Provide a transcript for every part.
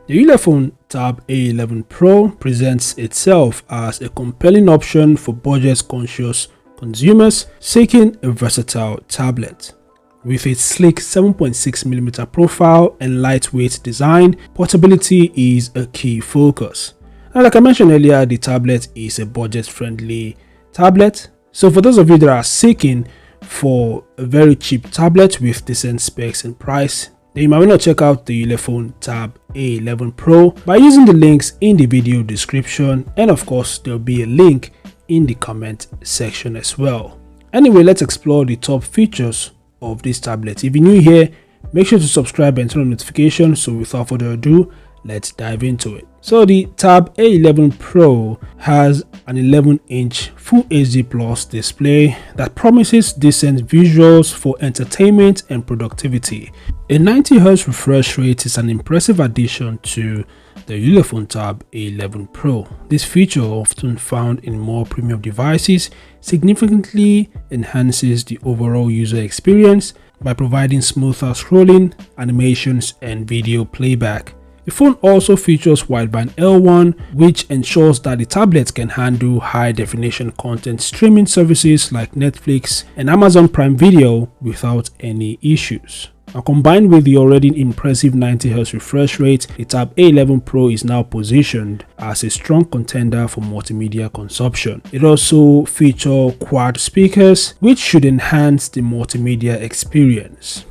The Ulefone Tab A11 Pro presents itself as a compelling option for budget-conscious consumers seeking a versatile tablet. With its sleek 7.6mm profile and lightweight design, portability is a key focus. And like I mentioned earlier, the tablet is a budget-friendly tablet. So for those of you that are seeking for a very cheap tablet with decent specs and price, then you might want to check out the Ulefone Tab A11 Pro by using the links in the video description, and of course there will be a link in the comment section as well. Anyway, let's explore the top features of this tablet. If you're new here, make sure to subscribe and turn on notifications. So without further ado, let's dive into it. So the Tab A11 Pro has an 11-inch Full HD Plus display that promises decent visuals for entertainment and productivity. A 90Hz refresh rate is an impressive addition to the Ulefone Tab A11 Pro. This feature, often found in more premium devices, significantly enhances the overall user experience by providing smoother scrolling, animations, and video playback. The phone also features wideband L1, which ensures that the tablet can handle high-definition content streaming services like Netflix and Amazon Prime Video without any issues. Now, combined with the already impressive 90Hz refresh rate, the Tab A11 Pro is now positioned as a strong contender for multimedia consumption. It also features quad speakers, which should enhance the multimedia experience.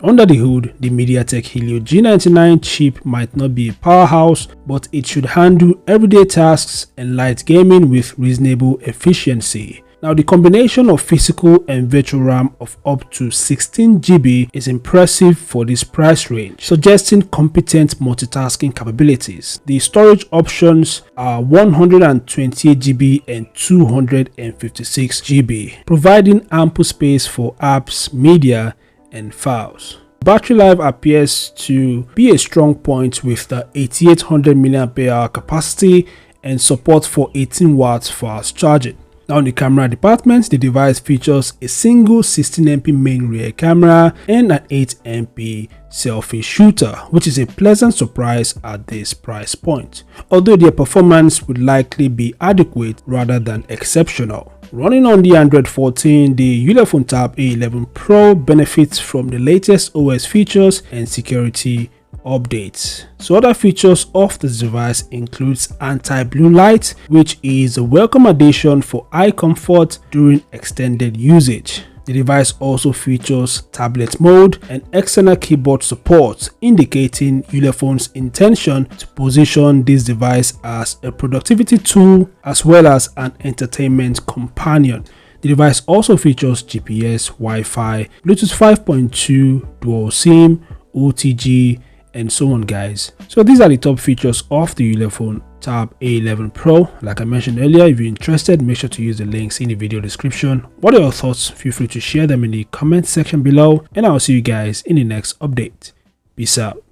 Under the hood, the MediaTek Helio G99 chip might not be a powerhouse, but it should handle everyday tasks and light gaming with reasonable efficiency. Now, the combination of physical and virtual RAM of up to 16GB is impressive for this price range, suggesting competent multitasking capabilities. The storage options are 128GB and 256GB, providing ample space for apps, media, and files. Battery life appears to be a strong point with the 8800 mAh capacity and support for 18 watts fast charging. Now, in the camera department, the device features a single 16MP main rear camera and an 8MP selfie shooter, which is a pleasant surprise at this price point, although their performance would likely be adequate rather than exceptional. Running on the Android 14, the Ulefone Tab A11 Pro benefits from the latest OS features and security updates. So other features of this device includes anti-blue light, which is a welcome addition for eye comfort during extended usage. The device also features tablet mode and external keyboard support, indicating Ulefone's intention to position this device as a productivity tool as well as an entertainment companion. The device also features GPS, Wi-Fi, Bluetooth 5.2, dual SIM, OTG, and so on, guys. So these are the top features of the Ulefone Tab A11 Pro. Like I mentioned earlier, if you're interested, make sure to use the links in the video description. What are your thoughts? Feel free to share them in the comment section below, and I'll see you guys in the next update. Peace out.